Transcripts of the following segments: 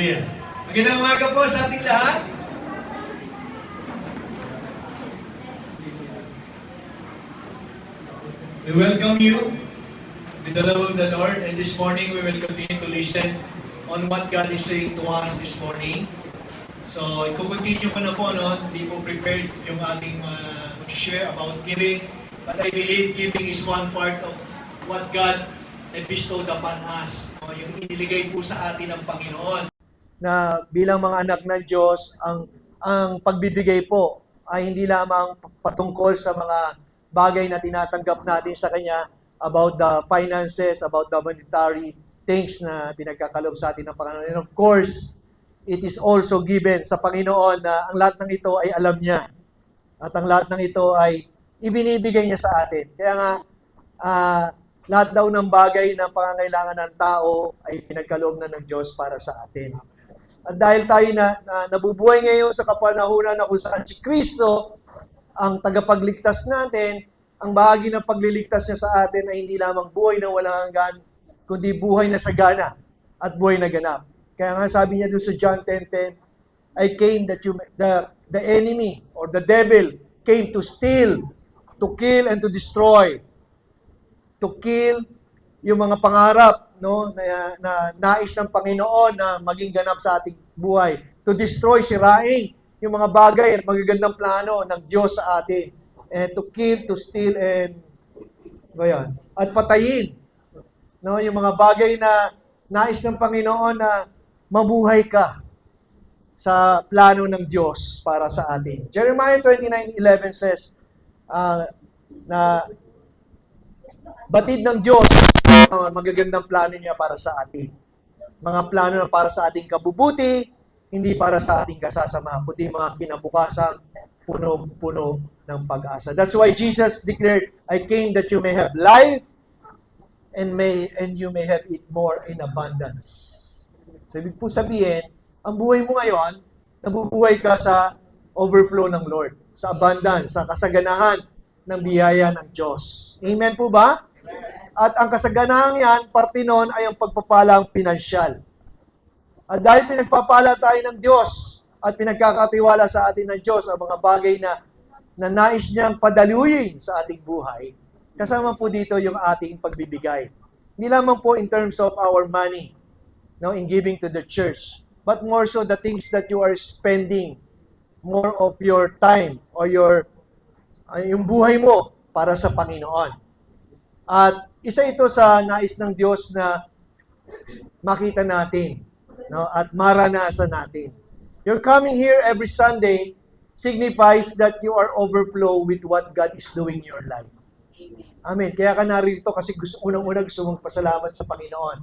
Hallelujah. Magandang umaga po sa ating lahat. We welcome you with the love of the Lord, and this morning we will continue to listen on what God is saying to us this morning. So, i-continue ko na po, no? Hindi po prepared yung ating share about giving, but I believe giving is one part of what God has bestowed upon us. No? Yung iniligay po sa atin ng Panginoon. Na bilang mga anak ng Diyos, ang pagbibigay po ay hindi lamang patungkol sa mga bagay na tinatanggap natin sa Kanya about the finances, about the monetary things na pinagkakalob sa atin ng Panginoon. And of course, it is also given sa Panginoon na ang lahat ng ito ay alam niya. At ang lahat ng ito ay ibinibigay niya sa atin. Kaya nga, lahat daw ng bagay na pangangailangan ng tao ay pinagkaloob na ng Diyos para sa atin. At dahil tayo na nabubuhay ngayon sa kapanahunan na kung saan si Kristo ang tagapagligtas natin, ang bahagi ng pagliligtas niya sa atin ay hindi lamang buhay na walang hanggan, kundi buhay na sagana at buhay na ganap. Kaya nga sabi niya doon sa John 10:10, I came that the enemy or the devil came to steal, to kill, and to destroy. To kill yung mga pangarap, no, na nais ng Panginoon na maging ganap sa ating buhay. To destroy, sirain yung mga bagay at magagandang plano ng Diyos sa atin. And to kill, to steal, and ganyan. At patayin, no, yung mga bagay na nais ng Panginoon na mabuhay ka sa plano ng Diyos para sa atin. Jeremiah 29:11 says na batid ng Diyos ang magagandang plano niya para sa atin. Mga plano na para sa ating kabubuti, hindi para sa ating kasasama, kundi mga kinabukasan, puno-puno ng pag-asa. That's why Jesus declared, I came that you may have life and you may have it more in abundance. So, ibig po sabihin, ang buhay mo ngayon, nabubuhay ka sa overflow ng Lord, sa abundance, sa kasaganahan ng biyaya ng Diyos. Amen po ba? At ang kasaganahan yan, parte nun ay ang pagpapalang pinansyal. At dahil pinagpapala tayo ng Diyos at pinagkakatiwala sa atin ng Diyos ang mga bagay na nais niyang padaluyin sa ating buhay, kasama po dito yung ating pagbibigay. Hindi lamang po in terms of our money, no, in giving to the church, but more so the things that you are spending more of your time or yung buhay mo para sa Panginoon. At isa ito sa nais ng Diyos na makita natin, no, at maranasan natin. Your coming here every Sunday signifies that you are overflow with what God is doing in your life. Amen. Kaya ka narito kasi unang-una gusto mong pasalamat sa Panginoon.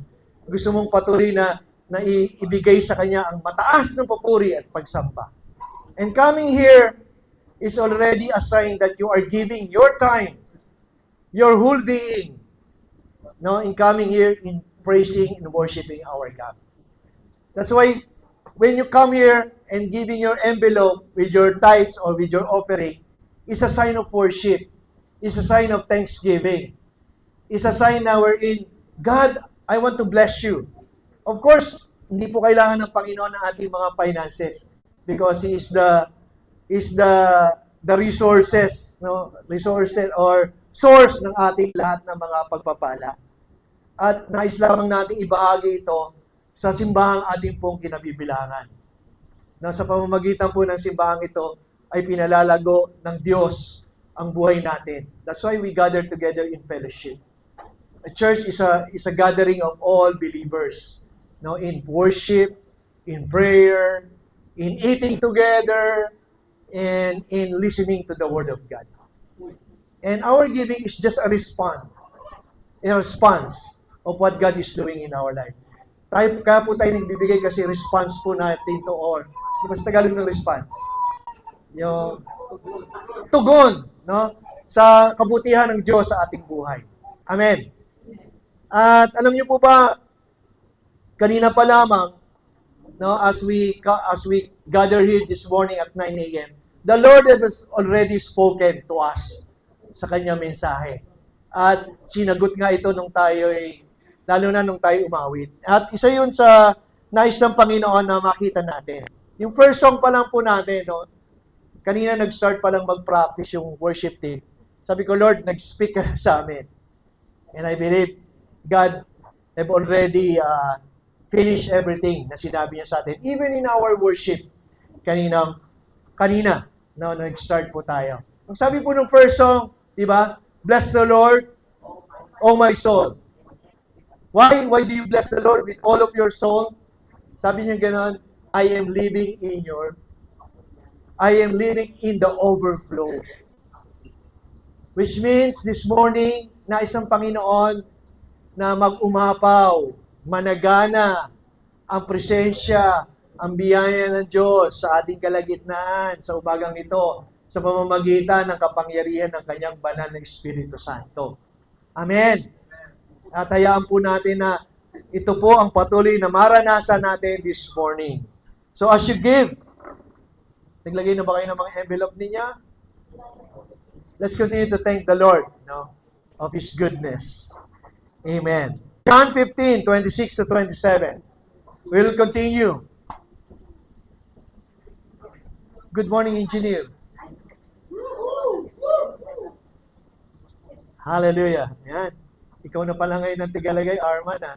Gusto mong patuloy na ibigay sa Kanya ang mataas ng papuri at pagsamba. And coming here is already a sign that you are giving your time, your whole being, no, in coming here, in praising and worshiping our God. That's why when you come here and giving your envelope with your tithes or with your offering, is a sign of worship, is a sign of thanksgiving, is a sign na we're in, God, I want to bless you. Of course, hindi po kailangan ng Panginoon ng ating mga finances because He is the resources, no, resources or source ng ating lahat ng mga pagpapala. At nais lamang natin ibahagi ito sa simbahang ating pong kinabibilangan. Na sa pamamagitan po ng simbahang ito ay pinalalago ng Diyos ang buhay natin. That's why we gather together in fellowship. A church is a gathering of all believers, no, in worship, in prayer, in eating together, and in listening to the Word of God. And our giving is just a response of what God is doing in our life. Kaya po tayo nagbibigay kasi response po natin to all. Mas Tagalog ng response. Yung tugon, no, sa kabutihan ng Diyos sa ating buhay. Amen. At alam niyo po ba, kanina pa lamang, no, as we gather here this morning at 9 a.m., the Lord has already spoken to us sa kanyang mensahe. At sinagot nga ito nung tayo lalo na nung tayo umawit. At isa yun sa nais ng Panginoon na makita natin. Yung first song pa lang po natin, no? Kanina nag-start pa lang mag-practice yung worship team. Sabi ko, Lord, nag-speak ka na sa amin. And I believe God have already finished everything na sinabi niya sa atin. Even in our worship, kanina, no, nag-start po tayo. Ang sabi po ng first song, di ba? Bless the Lord, O my soul. Why? Why do you bless the Lord with all of your soul? Sabi niya gano'n, I am living in the overflow. Which means, this morning, nais ng Panginoon na mag-umapaw, managana ang presensya, ang biyaya ng Diyos sa ating kalagitnaan sa umagang ito sa pamamagitan ng kapangyarihan ng Kanyang banal na Espiritu Santo. Amen. At hayaan po natin na ito po ang patuloy na maranasan natin this morning. So as you give, naglagay na ba kayo ng mga envelope niya? Let's continue to thank the Lord, no, of His goodness. Amen. John 15:26 to 27. We'll continue. Good morning, engineer. Hallelujah. Yan. Ikaw na pala ngayon ang tigalagay, Arman, ha?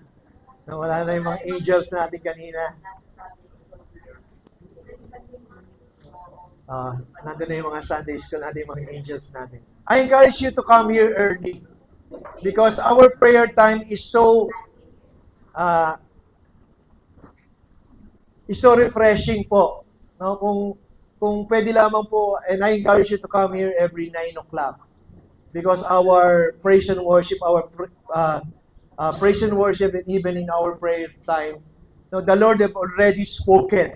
Na wala na yung mga angels natin kanina. Nandun na yung mga Sunday school natin, yung mga angels natin. I encourage you to come here early because our prayer time is so refreshing po. No? Kung pwede lamang po, and I encourage you to come here every 9 o'clock because our praise and worship, praise and worship, and even in our prayer time, no, the Lord have already spoken.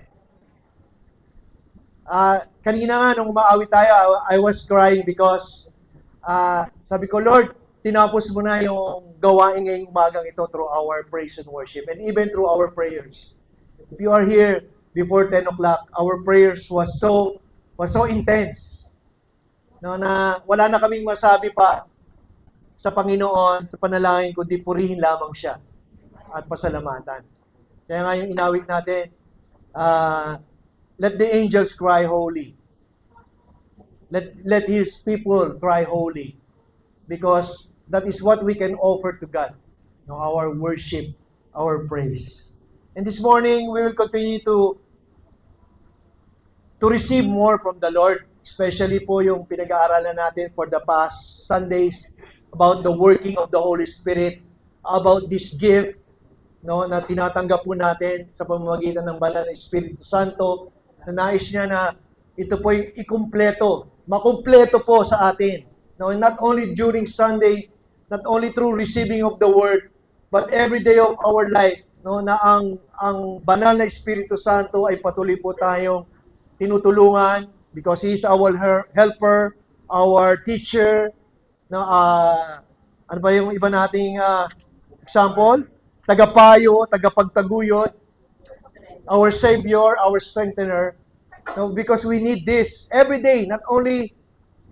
Kanina nga, nung umaawit tayo, I was crying because sabi ko, Lord, tinapos mo na yung gawain ngayong umagang ito through our praise and worship and even through our prayers. If you are here before 10 o'clock, our prayers was so intense. No, na wala na kaming masabi pa sa Panginoon, sa panalangin, kundi purihin lamang siya at pasalamatan. Kaya nga yung inawit natin, let the angels cry holy. Let His people cry holy. Because that is what we can offer to God. No, our worship, our praise. And this morning, we will continue to receive more from the Lord. Especially po yung pinag-aaralan natin for the past Sundays about the working of the Holy Spirit, about this gift, no, na tinatanggap po natin sa pamamagitan ng banal na Espiritu Santo, na nais niya na ito po yung ikumpleto, makumpleto po sa atin. No, not only during Sunday, not only through receiving of the Word, but every day of our life, no, na ang banal na Espiritu Santo ay patuloy po tayong tinutulungan because He is our helper, our teacher, na ano ba yung iba nating example? Tagapayo, tagapagtaguyod, our Savior, our strengthener. No, because we need this every day, not only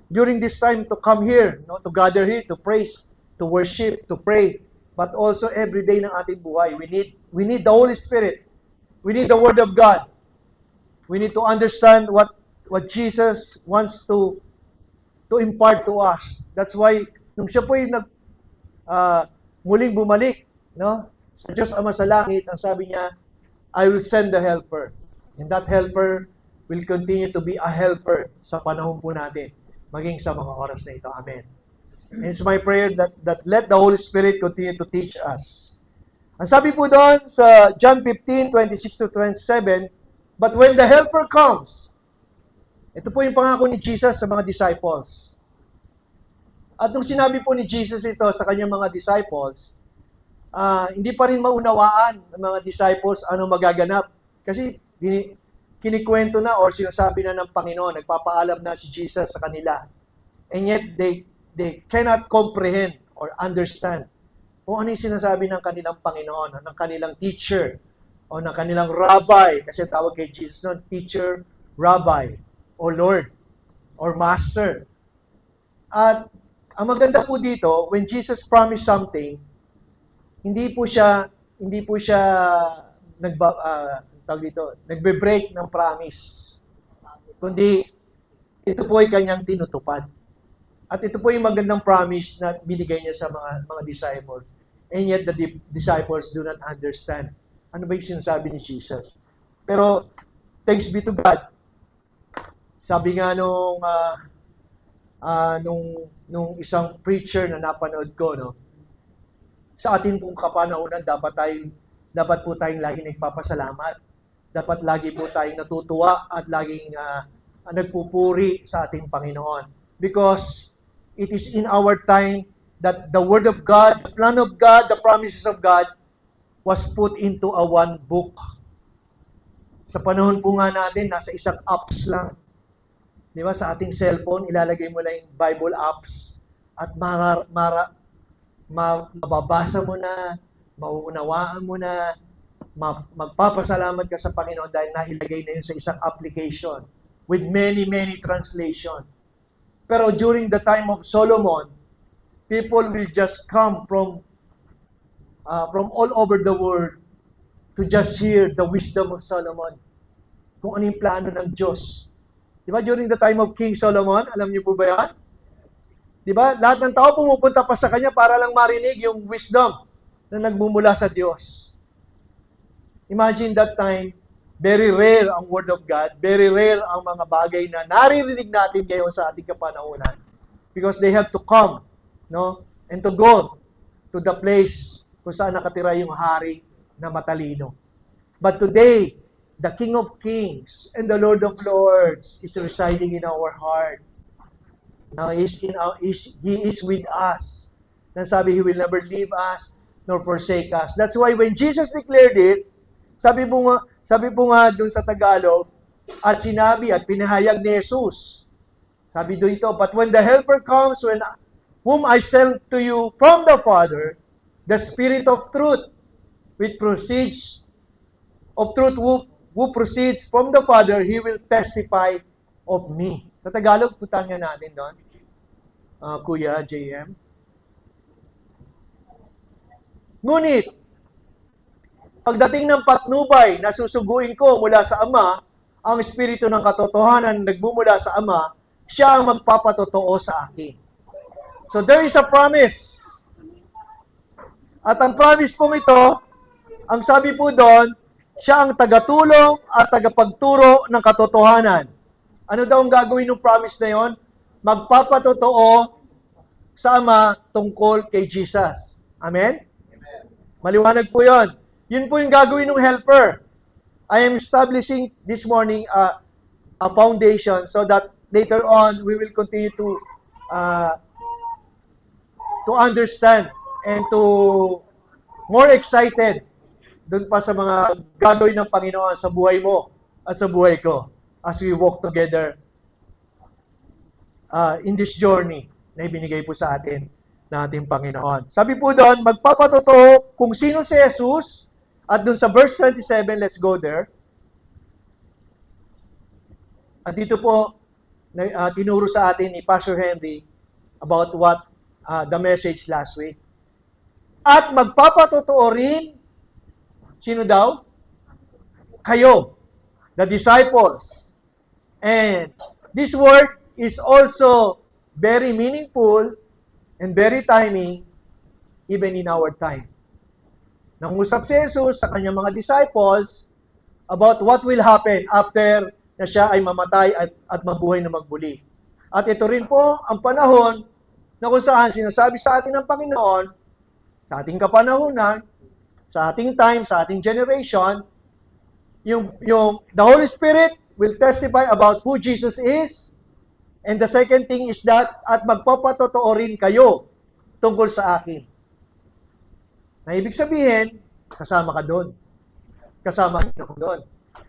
during this time to come here, no, to gather here, to praise, to worship, to pray, but also every day ng ating buhay. We need the Holy Spirit. We need the Word of God. We need to understand what Jesus wants to impart to us. That's why nung siya po yung muling bumalik, no, sa Diyos Ama sa langit, ang sabi niya, I will send the helper. And that helper will continue to be a helper sa panahon po natin, maging sa mga oras na ito. Amen. And it's my prayer that let the Holy Spirit continue to teach us. Ang sabi po doon sa John 15:26 to 27, but when the helper comes, ito po yung pangako ni Jesus sa mga disciples. At nung sinabi po ni Jesus ito sa kanyang mga disciples, hindi pa rin maunawaan ng mga disciples ano magaganap. Kasi kinikwento na or sinasabi na ng Panginoon, nagpapaalam na si Jesus sa kanila. And yet, they cannot comprehend or understand kung ano yung sinasabi ng kanilang Panginoon, ng kanilang teacher, o ng kanilang rabbi, kasi tawag kay Jesus noon, teacher, rabbi, o Lord, or Master. At ang maganda po dito, when Jesus promised something, hindi po siya nagbe-break ng promise. Kundi ito po ay kanyang tinutupad. At ito po yung magandang promise na binigay niya sa mga disciples. And yet the disciples do not understand. Ano ba yung sinasabi ni Jesus? Pero thanks be to God. Sabi nga nung isang preacher na napanood ko, no, sa atin pong kapanahunan, dapat po tayong laging nagpapasalamat. Dapat lagi po tayong natutuwa at laging nagpupuri sa ating Panginoon. Because it is in our time that the Word of God, the plan of God, the promises of God was put into a one book. Sa panahon po nga natin, nasa isang apps lang. Di ba? Sa ating cellphone, ilalagay mo lang yung Bible apps at mababasa mo na, mauunawaan mo na, magpapasalamat ka sa Panginoon dahil nailagay na yun sa isang application with many, many translation. Pero during the time of Solomon, people will just come from all over the world to just hear the wisdom of Solomon. Kung ano yung plano ng Diyos. Di ba? During the time of King Solomon, alam niyo po ba yan? Di ba? Lahat ng tao pumupunta pa sa kanya para lang marinig yung wisdom na nagmumula sa Diyos. Imagine that time, very rare ang Word of God, very rare ang mga bagay na naririnig natin ngayon sa ating kapanahunan. Because they have to come, no? And to go to the place kung saan nakatira yung hari na matalino. But today, the King of Kings and the Lord of Lords is residing in our heart. Now, He is with us. Nasabi, He will never leave us nor forsake us. That's why when Jesus declared it, sabi po nga dun sa Tagalog, at sinabi at pinahayag ni Jesus. Sabi doon ito, but when the Helper comes, whom I send to you from the Father, the Spirit of truth, which proceeds of truth, who proceeds from the Father, He will testify of me. Sa Tagalog, putang nga natin doon. Kuya JM. Ngunit, pagdating ng patnubay na susuguin ko mula sa Ama, ang Espiritu ng katotohanan nagmumula sa Ama, siya ang magpapatotoo sa akin. So there is a promise. At ang promise pong ito, ang sabi po doon, siya ang tagatulong at tagapagturo ng katotohanan. Ano daw ang gagawin ng promise na yon? Magpapatotoo sa Ama tungkol kay Jesus. Amen? Maliwanag po yon. Yun po yung gagawin ng helper. I am establishing this morning a foundation so that later on we will continue to understand and to more excited dun pa sa mga gagawin ng Panginoon sa buhay mo at sa buhay ko as we walk together in this journey na ibinigay po sa atin ng ating Panginoon. Sabi po doon, magpapatotoo kung sino si Jesus. At dun sa verse 27, let's go there. At dito po, tinuro sa atin ni Pastor Henry about what the message last week. At magpapatotoo rin, sino daw? Kayo, the disciples. And this word is also very meaningful and very timing even in our time. Nangusap si Jesus sa kanyang mga disciples about what will happen after na siya ay mamatay at mabuhay na magbuli. At ito rin po ang panahon na kung saan sinasabi sa atin ng Panginoon, sa ating kapanahunan, sa ating time, sa ating generation, yung the Holy Spirit will testify about who Jesus is. And the second thing is that, at magpapatotoo rin kayo tungkol sa akin. Na ibig sabihin, kasama ka doon. Kasama ka doon.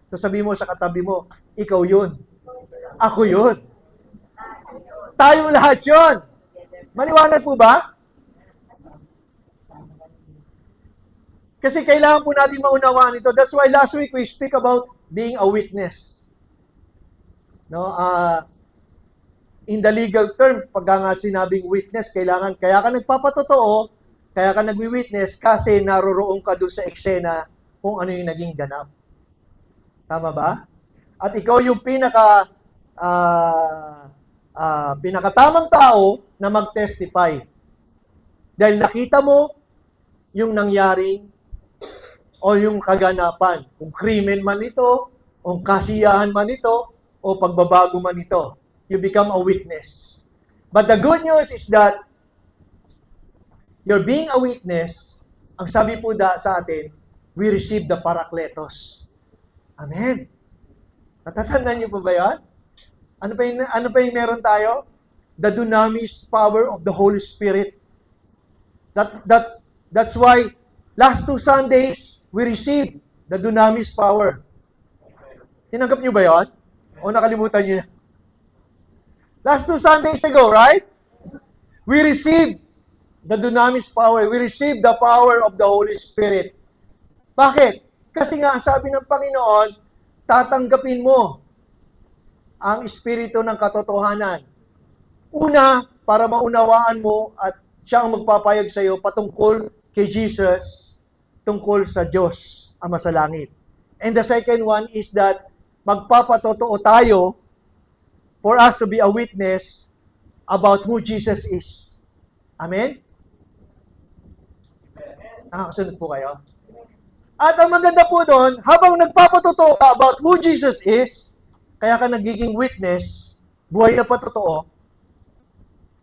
So sabi mo sa katabi mo, ikaw yun. Ako yun. Tayo lahat yun. Maliwanag po ba? Kasi kailangan po natin maunawaan ito. That's why last week we speak about being a witness. No, in the legal term, pag nga sinabing witness, kaya ka nagpapatotoo, kaya ka nagwi-witness kasi naroroon ka doon sa eksena kung ano yung naging ganap. Tama ba? At ikaw yung pinakatamang tao na mag-testify. Dahil nakita mo yung nangyaring o yung kaganapan. Kung krimen man ito, o kasiyahan man ito, o pagbabago man ito. You become a witness. But the good news is that you're being a witness. Ang sabi po sa atin, we receive the Parakletos. Amen. Natatandaan niyo po ba yan? Ano pa yung meron tayo? The dunamis power of the Holy Spirit. That's why last 2 Sundays we received the dunamis power. Tinanggap niyo ba yan? O nakalimutan niyo na? Last 2 Sundays ago, right? We received the dunamis power. We received the power of the Holy Spirit. Bakit? Kasi nga, sabi ng Panginoon, tatanggapin mo ang espiritu ng katotohanan. Una, para maunawaan mo at siya ang magpapayag sa iyo patungkol kay Jesus, tungkol sa Diyos, Ama sa langit. And the second one is that magpapatotoo tayo for us to be a witness about who Jesus is. Amen? Nakakasunod po kayo? At ang maganda po doon, habang nagpapatotoo ka about who Jesus is, kaya ka nagiging witness, buhay na patotoo.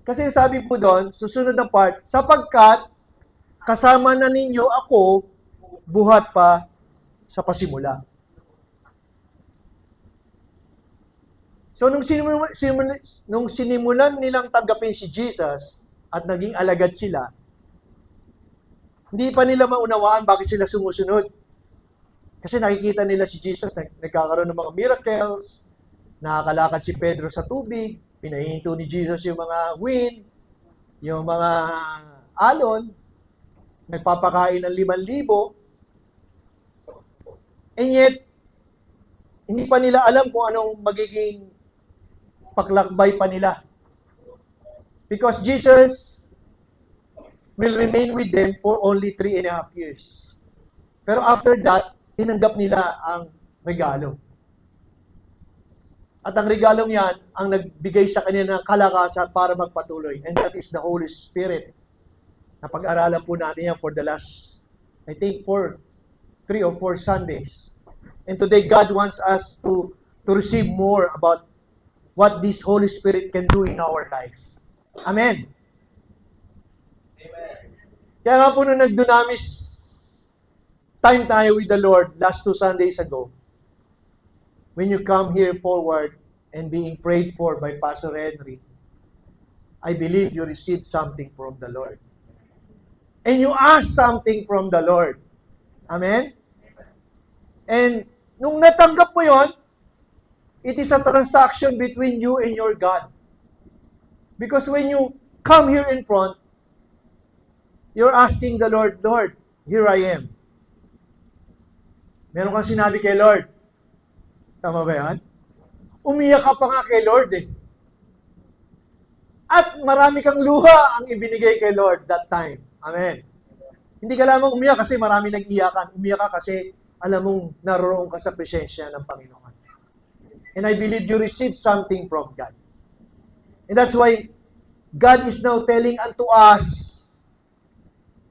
Kasi sabi po doon, susunod na part, sapagkat kasama na ninyo ako, buhat pa sa pasimula. So, nung sinimulan nilang tanggapin si Jesus at naging alagad sila, hindi pa nila maunawaan bakit sila sumusunod. Kasi nakikita nila si Jesus, nagkakaroon ng mga miracles, nakakalakad si Pedro sa tubig, pinahinto ni Jesus yung mga wind, yung mga alon, nagpapakain ng 5,000. And yet, hindi pa nila alam kung anong magiging paglakbay pa nila. Because Jesus will remain with them for only 3.5 years. Pero after that, tinanggap nila ang regalo. At ang regalong yan, ang nagbigay sa kanila ng kalakasan para magpatuloy. And that is the Holy Spirit. Napag-aralan po natin yan for the last, I think, 3 or 4 Sundays. And today, God wants us to receive more about what this Holy Spirit can do in our life. Amen. Amen. Kaya nga po nung nagdunamis time tayo with the Lord last 2 Sundays ago, when you come here forward and being prayed for by Pastor Henry, I believe you received something from the Lord. And you asked something from the Lord. Amen? And nung natanggap mo yon, it is a transaction between you and your God. Because when you come here in front, you're asking the Lord, Lord, here I am. Meron kang sinabi kay Lord. Tama ba yan? Umiyak ka pa nga kay Lord eh. At marami kang luha ang ibinigay kay Lord that time. Amen. Hindi ka lamang umiyak kasi marami nag-iyakan. Umiyak ka kasi alam mong naroon ka sa presensya ng Panginoon. And I believe you received something from God. And that's why God is now telling unto us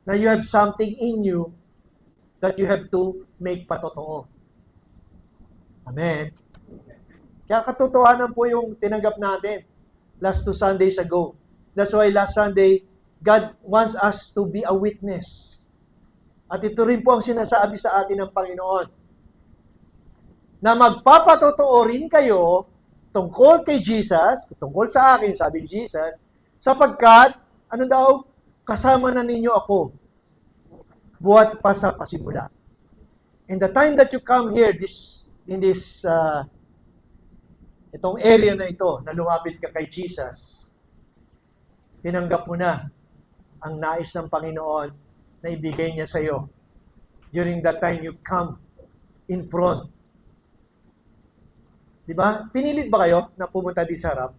na you have something in you that you have to make patotoo. Amen. Kaya katotohanan po yung tinanggap natin last 2 Sundays ago. That's why last Sunday, God wants us to be a witness. At ito rin po ang sinasabi sa atin ng Panginoon, na magpapatotoo rin kayo tungkol kay Jesus, tungkol sa akin, sabi ni Jesus, sapagkat, ano daw, kasama na ninyo ako, buhat pa sa pasimula. And the time that you come here, itong area na ito, na lumapit ka kay Jesus, tinanggap mo na ang nais ng Panginoon na ibigay niya sa iyo during that time you come in front. Diba? Pinilit ba kayo na pumunta di sa harap?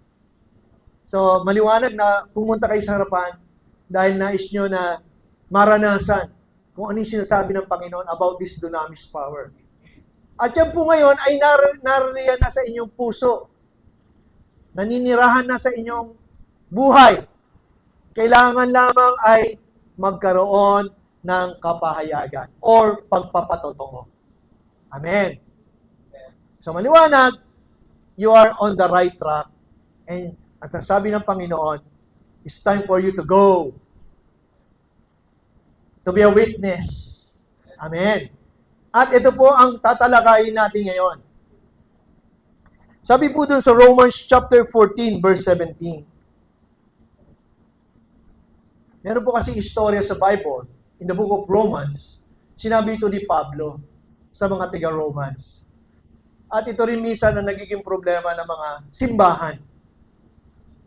So, maliwanag na pumunta kayo sa harapan dahil nais nyo na maranasan kung ano yung sinasabi ng Panginoon about this dunamis power. At yan po ngayon ay naririyan na sa inyong puso. Naninirahan na sa inyong buhay. Kailangan lamang ay magkaroon ng kapahayagan or pagpapatotoo. Amen. So maliwanag, you are on the right track. And at ang sabi ng Panginoon, it's time for you to go. To be a witness. Amen. At ito po ang tatalakayin natin ngayon. Sabi po dun sa Romans chapter 14, verse 17. Meron po kasi istorya sa Bible, in the book of Romans, sinabi ito ni Pablo sa mga taga-Romans. At ito rin minsan na nagiging problema ng mga simbahan.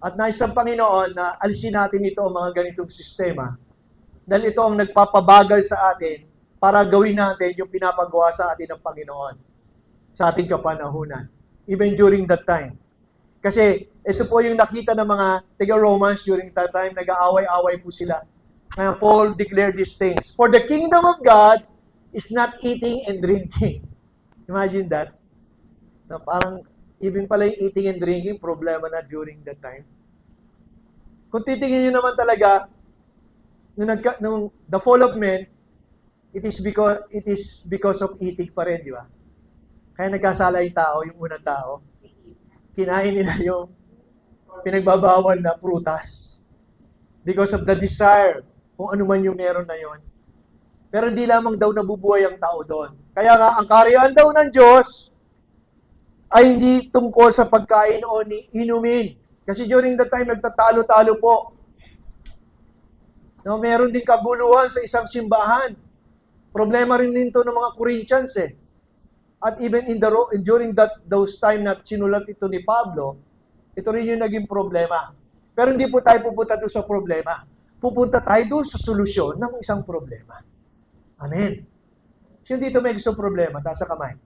At nais ng Panginoon na alisin natin ito ang mga ganitong sistema. Dahil ito ang nagpapabagal sa atin para gawin natin yung pinapagawa sa atin ng Panginoon sa ating kapanahunan. Even during that time. Kasi ito po yung nakita ng mga taga-Romans during that time, nag-aaway-away po sila. Kaya Paul declared these things. For the kingdom of God is not eating and drinking. Imagine that. Na parang, even pala yung eating and drinking, problema na during that time. Kung titingin nyo naman talaga, nung the fall of men, it is because of eating pa rin, di ba? Kaya nagkasala yung tao, yung unang tao. Kinain nila yung pinagbabawal na prutas. Because of the desire, kung ano man yung meron na yon. Pero hindi lamang daw nabubuhay ang tao doon. Kaya nga, ang kaharian daw ng Diyos ay hindi tungkol sa pagkain o inumin. Kasi during that time, nagtatalo-talo po. No, meron din kaguluhan sa isang simbahan. Problema rin nito ng mga Corinthians eh. At even during those time na sinulat ito ni Pablo, ito rin yung naging problema. Pero hindi po tayo pupunta doon sa problema. Pupunta tayo doon sa solusyon ng isang problema. Amen. Sino dito may gusto problema? Taas sa kamay.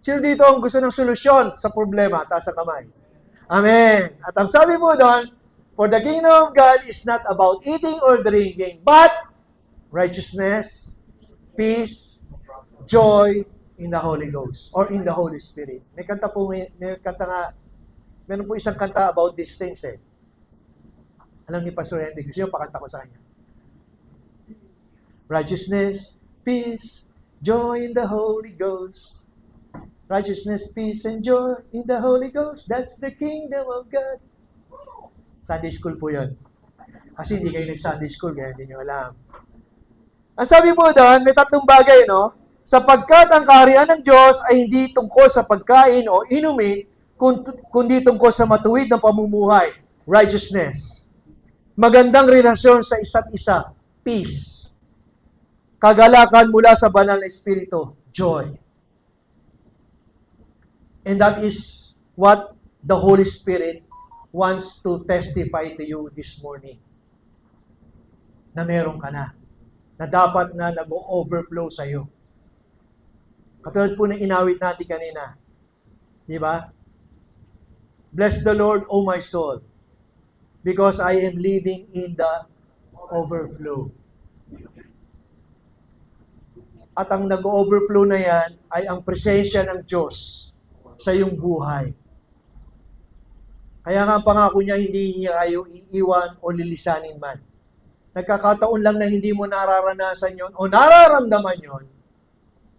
Sino dito ang gusto ng solusyon sa problema? Taas sa kamay. Amen. At ang sabi mo doon, for the kingdom of God is not about eating or drinking, but righteousness, peace, joy in the Holy Ghost or in the Holy Spirit. May kanta meron po isang kanta about these things eh. Alam ni Pastor Henry, gusto nyo pakanta ko sa kanya. Righteousness, peace, joy in the Holy Ghost. Righteousness, peace, and joy in the Holy Ghost. That's the kingdom of God. Sunday school po yun. Kasi hindi kayo nag-Sunday school, kaya hindi nyo alam. Ang sabi po doon, may tatlong bagay, no? Sapagkat ang kaharian ng Diyos ay hindi tungkol sa pagkain o inumin, kundi tungkol sa matuwid na pamumuhay, righteousness. Magandang relasyon sa isa't isa, peace. Kagalakan mula sa banal na espiritu, joy. And that is what the Holy Spirit wants to testify to you this morning. Na meron ka na. Na dapat na nag-overflow sa'yo. Katulad po ng inawit natin kanina. Di ba? Bless the Lord, O my soul, because I am living in the overflow. At ang nag-overflow na yan ay ang presensya ng Diyos sa iyong buhay. Kaya nga ang pangako niya, hindi niya kayo iiwan o lilisanin man. Nagkakataon lang na hindi mo nararanasan yon o nararamdaman yon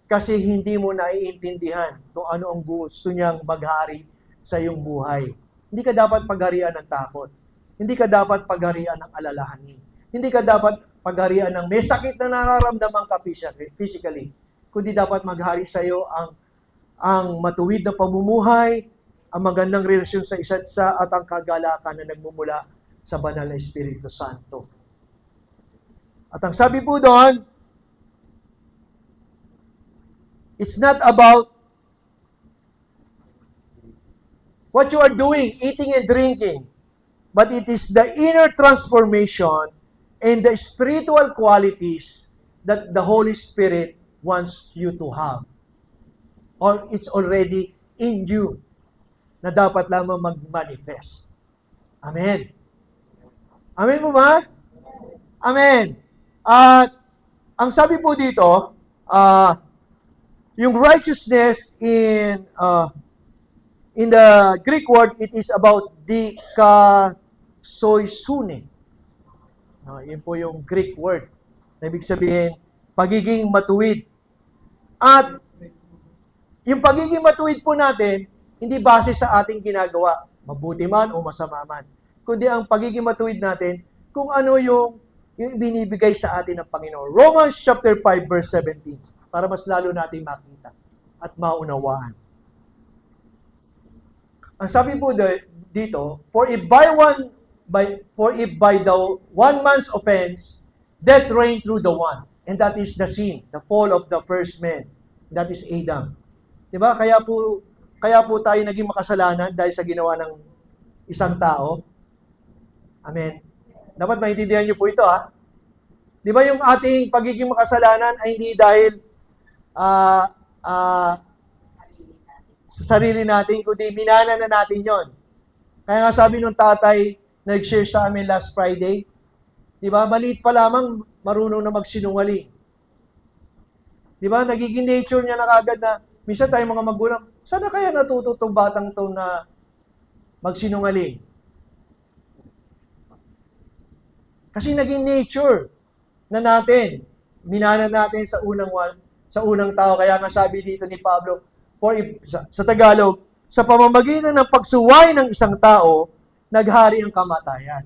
kasi hindi mo naiintindihan kung ano ang gusto niyang maghari sa iyong buhay. Hindi ka dapat pagharian ng takot. Hindi ka dapat pagharian ng alalahanin. Hindi ka dapat pagharian ng may sakit na nararamdaman ka physically. Kundi dapat maghari sa iyo ang matuwid na pamumuhay, ang magandang relasyon sa isa't isa at ang kagalakan na nagmumula sa banal na Espiritu Santo. At ang sabi po doon, it's not about what you are doing, eating and drinking, but it is the inner transformation and the spiritual qualities that the Holy Spirit wants you to have. Or it's already in you na dapat lamang mag-manifest. Amen. Amen mo ba? Amen. At ang sabi po dito, yung righteousness in the Greek word, it is about dikasoisune. Yun po yung Greek word. Na ibig sabihin, pagiging matuwid. At yung pagiging matuwid po natin, hindi base sa ating ginagawa, mabuti man o masama man. Kundi ang pagiging matuwid natin, kung ano yung binibigay sa atin ng Panginoon. Romans chapter 5 verse 17, para mas lalo natin makita at maunawaan. Ang sabi po dito, for if by the one man's offense, death reigned through the one, and that is the sin, the fall of the first man, that is Adam. Diba? Kaya po tayo naging makasalanan dahil sa ginawa ng isang tao. Amen. Dapat maintindihan niyo po ito, ha? Di ba yung ating pagiging makasalanan ay hindi dahil sa sarili natin, kundi minana na natin yon. Kaya nga sabi nung tatay, nag-share sa amin last Friday, di ba, maliit pa lamang, marunong na magsinungaling. Di ba, nagiging nature niya na kagad na, minsan tayo mga magulang, sana kaya natuto tong batang to na magsinungaling? Kasi naging nature na natin, minana natin sa unang tao. Kaya nga sabi dito ni Pablo, sa Tagalog, sa pamamagitan ng pagsuway ng isang tao, naghari ang kamatayan.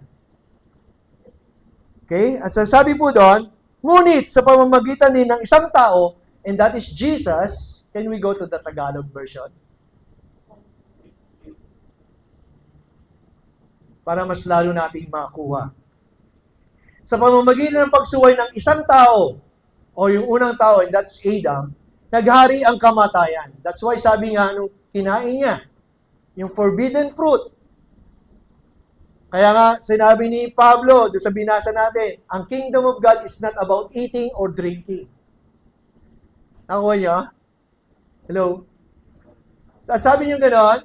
Okay? At sabi po doon, ngunit sa pamamagitan din ng isang tao, and that is Jesus, can we go to the Tagalog version? Para mas lalo nating makuha. Sa pamamagitan ng pagsuway ng isang tao, o yung unang tao, and that's Adam, naghari ang kamatayan. That's why sabi nga nung kinain niya, yung forbidden fruit. Kaya nga, sinabi ni Pablo, doon sa binasa natin, ang kingdom of God is not about eating or drinking. Nakuha niyo? Hello? At sabi niyo gano'n,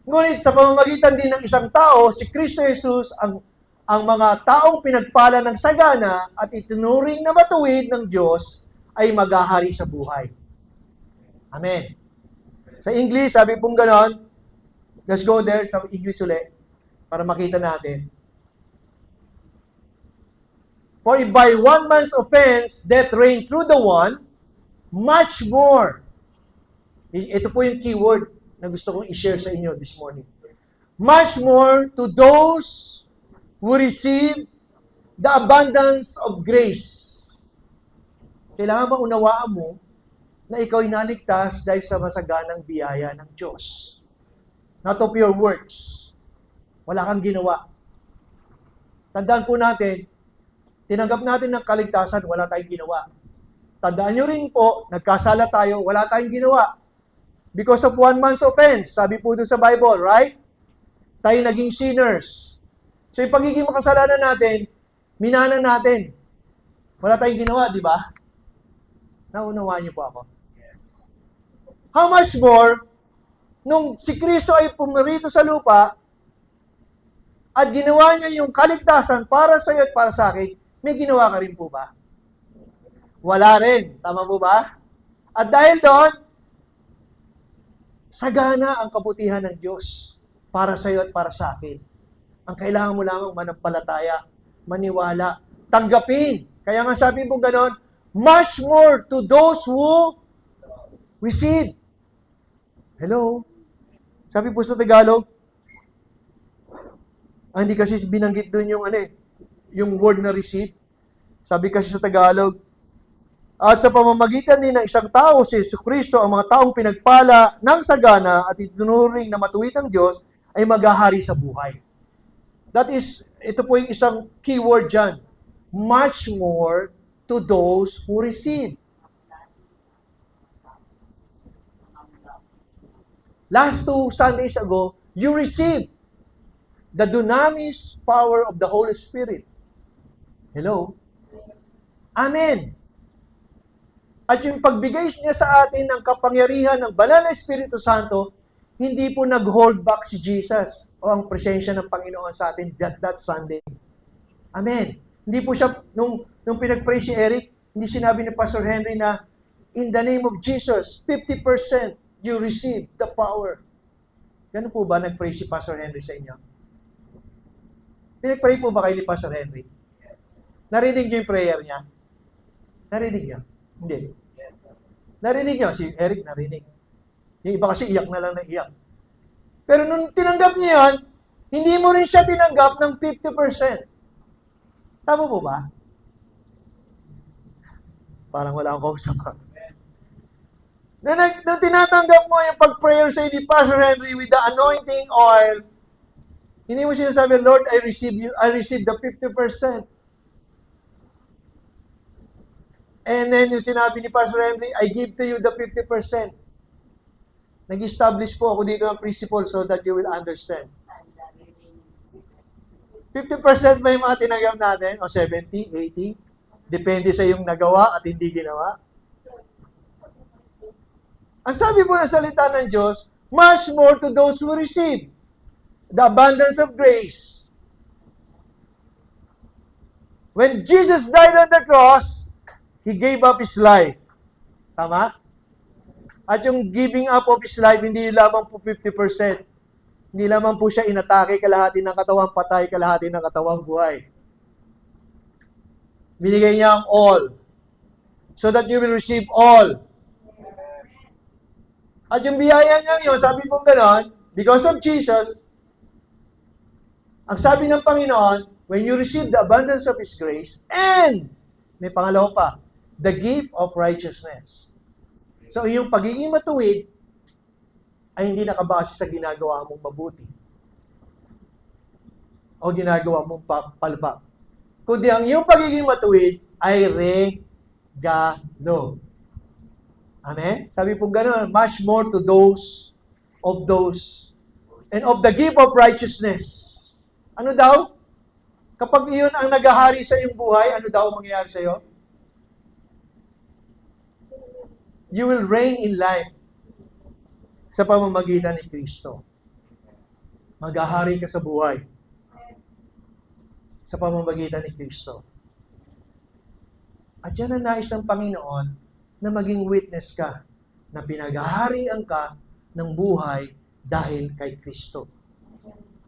ngunit sa pamamagitan din ng isang tao, si Kristo Jesus, ang mga taong pinagpala ng sagana at itinuring na matuwid ng Diyos ay maghahari sa buhay. Amen. Sa English, sabi pong ganon, let's go there sa English ulit para makita natin. For if by one man's offense, death reigned through the one, much more. Ito po yung keyword na gusto kong i-share sa inyo this morning. Much more to those who receive the abundance of grace. Kailangan maunawaan mo na ikaw ay naligtas dahil sa masaganang biyaya ng Diyos. Not of your works. Wala kang ginawa. Tandaan po natin, tinanggap natin ng kaligtasan, wala tayong ginawa. Tandaan nyo rin po, nagkasala tayo, wala tayong ginawa. Because of one man's offense, sabi po doon sa Bible, right? Tayo naging sinners. So yung pagiging makasalanan natin, minana natin. Wala tayong ginawa, di ba? Naunawaan niyo po ako. How much more, nung si Kristo ay pumirito sa lupa, at ginawa niya yung kaligtasan para sa iyo at para sa akin, may ginawa ka rin po ba? Wala rin. Tama po ba? At dahil doon, sagana ang kabutihan ng Diyos para sa iyo at para sa akin. Ang kailangan mo lamang manampalataya, maniwala, tanggapin. Kaya nga sabi mo ganon, much more to those who receive. Hello? Sabi po sa Tagalog, hindi kasi binanggit doon yung yung word na receive. Sabi kasi sa Tagalog, at sa pamamagitan din ng isang tao, si Jesucristo, ang mga taong pinagpala ng sagana at itinuring na matuwid ng Diyos ay maghahari sa buhay. That is, ito po yung isang keyword dyan. Much more to those who receive. Last 2 Sundays ago, you received the dunamis power of the Holy Spirit. Hello? Amen. At yung pagbigay niya sa atin ng kapangyarihan ng Banal na Espiritu Santo, hindi po nag-hold back si Jesus o ang presensya ng Panginoon sa atin that Sunday. Amen. Hindi po siya, nung pinag-pray si Eric, Hindi sinabi ni Pastor Henry na, in the name of Jesus, 50% you receive the power. Ganun po ba nag-pray si Pastor Henry sa inyo? Pinag-pray po ba kayo ni Pastor Henry? Narinig niyo yung prayer niya? Narinig niyo? Hindi. Narinig niyo? Si Eric narinig. Yung iba kasi iyak na lang na iyak. Pero nung tinanggap niyo yan, hindi mo rin siya tinanggap ng 50%. Tama po ba? Parang wala akong kausap. Nung tinatanggap mo yung pag-prayer sa ni Pastor Henry with the anointing oil, hindi mo sinasabi, Lord, I receive the 50%. And then yung sinabi ni Pastor Henry, I give to you the 50%. Nag-establish po ako dito ng principle so that you will understand. 50% ba yung mga tinanggap natin? O 70, 80? Depende sa yung nagawa at hindi ginawa. Ang sabi po ng salita ng Diyos, much more to those who receive the abundance of grace. When Jesus died on the cross, He gave up His life. Tama? At yung giving up of His life, hindi lamang po 50%. Hindi lamang po siya inatake, kalahati ng katawang patay, kalahati ng katawang buhay. Binigay niya ang all. So that you will receive all. At yung biyaya niya yun, sabi po gano'n, because of Jesus, ang sabi ng Panginoon, when you receive the abundance of His grace, and, may pangalawa pa, the gift of righteousness. So, yung pagiging matuwid, ay hindi nakabase sa ginagawa mong mabuti. O ginagawa mong palpak. Kundi ang iyong pagiging matuwid ay regalo. Amen? Sabi po gano'n, much more to those, and of the gift of righteousness. Ano daw? Kapag iyon ang naghahari sa iyong buhay, ano daw mangyayari sa iyo? You will reign in life sa pamamagitan ni Kristo. Maghahari ka sa buhay sa pamamagitan ni Kristo. At yan ang nais ng Panginoon na maging witness ka na pinaghaharian ka ng buhay dahil kay Kristo.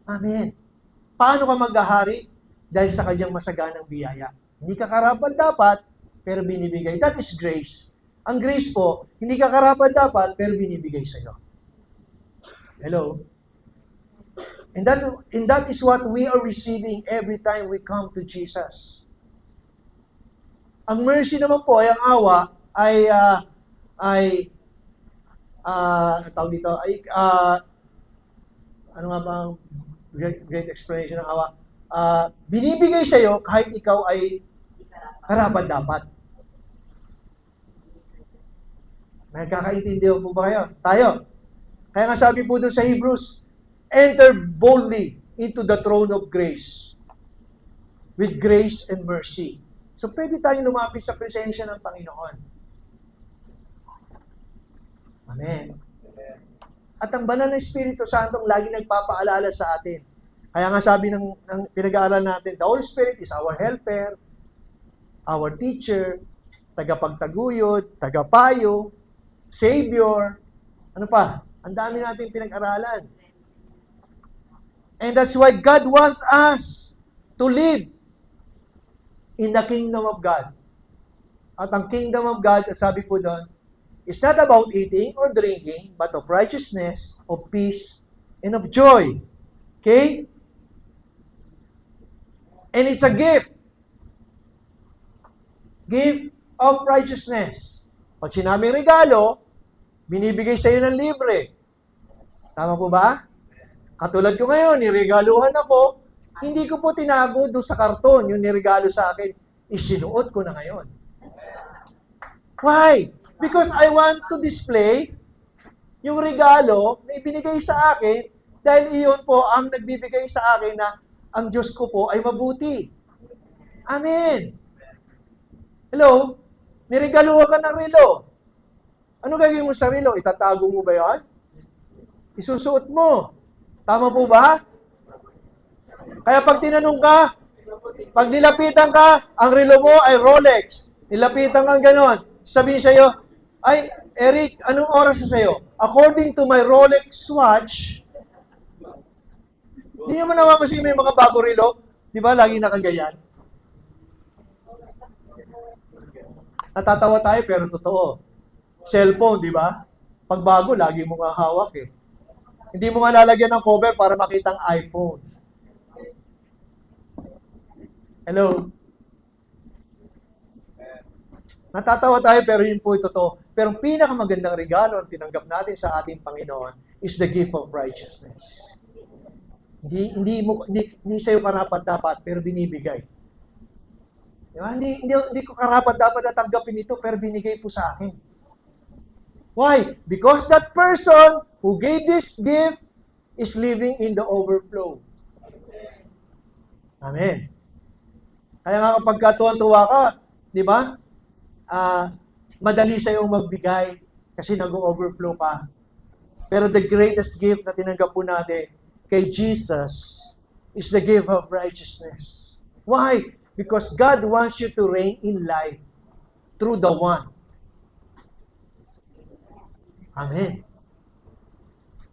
Amen. Paano ka maghahari? Dahil sa kanyang masaganang biyaya. Hindi ka karapat-dapat, pero binibigay. That is grace. Ang grace po, hindi ka karapat-dapat, pero binibigay sa iyo. Hello? And that is what we are receiving every time we come to Jesus. Ang mercy naman po, ay ang awa, ano nga ba ang great explanation ng awa? Binibigay sa iyo kahit ikaw ay karapat-dapat. Nagkakaintindihan po ba kayo? Tayo. Kaya nga sabi po doon sa Hebrews, enter boldly into the throne of grace with grace and mercy. So pwede tayong lumapit sa presensya ng Panginoon. Amen. At ang banal na Espiritu Santo ang lagi nagpapaalala sa atin. Kaya nga sabi ng pinag-aaral natin, the Holy Spirit is our helper, our teacher, tagapagtaguyod, tagapayo, Savior, ano pa? Ang dami natin pinag-aralan. And that's why God wants us to live in the kingdom of God. At ang kingdom of God, sabi po doon, it's not about eating or drinking, but of righteousness, of peace, and of joy. Okay? And it's a gift. Gift of righteousness. Pag sinabing regalo, binibigay sa iyo ng libre. Tama po ba? Katulad ko ngayon, niregaluhan ako, hindi ko po tinago doon sa karton yung niregalo sa akin. Isinuot ko na ngayon. Why? Because I want to display yung regalo na ibinigay sa akin dahil iyon po ang nagbibigay sa akin na ang Diyos ko po ay mabuti. Amen. Hello? Niregaluhan ka ng relo. Ano gagawin mo sa relo? Itatago mo ba yan? Isusuot mo. Tama po ba? Kaya pag tinanong ka, pag nilapitan ka, ang relo mo ay Rolex. Nilapitan kang ganon. Sabihin sa'yo, ay, Eric, anong oras na sa'yo? According to my Rolex watch, hindi naman namamasing may mga bago relo. Di ba? Lagi nakaganyan. Natatawa tayo pero totoo. Cellphone, di ba? Pag bago, lagi mo nga hawak eh. Hindi mo nga lalagyan ng cover para makitang iPhone. Hello? Natatawa tayo pero yun po totoo. Pero ang pinakamagandang regalo ang tinanggap natin sa ating Panginoon is the gift of righteousness. Hindi sa'yo karapat-dapat pero binibigay. Diba? Hindi ko karapat-dapat na tanggapin ito pero binigay po sa akin. Why? Because that person who gave this gift is living in the overflow. Amen. Kaya nga kapag katuwan-tuwa ka, di ba? Madali sa'yo magbigay kasi nag-overflow ka. Pero the greatest gift na tinanggap po natin kay Jesus is the gift of righteousness. Why? Because God wants you to reign in life through the one. Amen.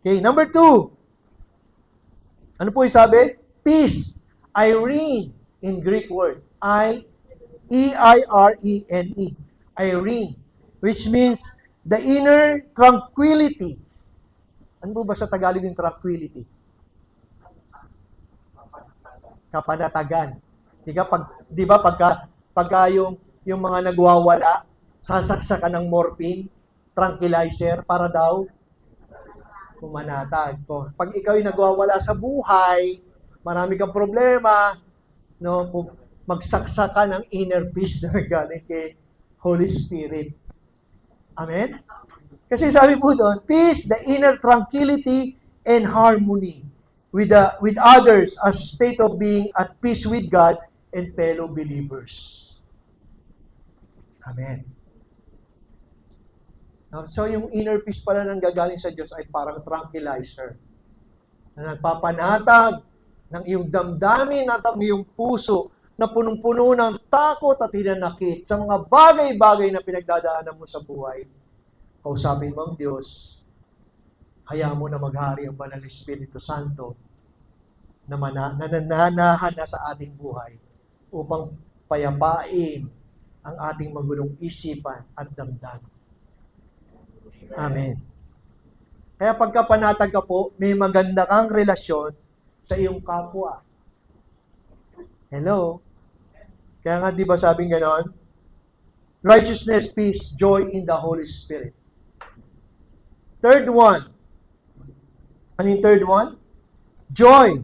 Okay, number 2. Ano po yung sabi? Peace. Irene in Greek word. I-E-I-R-E-N-E. Irene. Which means the inner tranquility. Ano po ba sa Tagalog yung tranquility? Kapanatagan. Di ba pagka yung mga nagwawala, sasaksakan ng morphine, tranquilizer para daw pumanatag. Pag ikaw ay nagwawala sa buhay, marami kang problema, no, magsaksa ka ng inner peace na galing kay Holy Spirit. Amen? Kasi sabi po doon, peace, the inner tranquility and harmony with others as a state of being at peace with God and fellow believers. Amen. So, yung inner peace pala nang gagaling sa Diyos ay parang tranquilizer na nagpapanatag ng iyong damdamin at ang iyong puso na punong-puno ng takot at hinanakit sa mga bagay-bagay na pinagdadaanan mo sa buhay. Kausapin mo ang Diyos, hayaan mo na maghari ang Banal Espiritu Santo na nananahan na sa ating buhay upang payapain ang ating magulong isipan at damdamin. Amen. Kaya pagka panatag ka po, may maganda kang relasyon sa iyong kapwa. Hello? Kaya nga di ba sabing ganon? Righteousness, peace, joy in the Holy Spirit. Third one. Ano yung third one? Joy.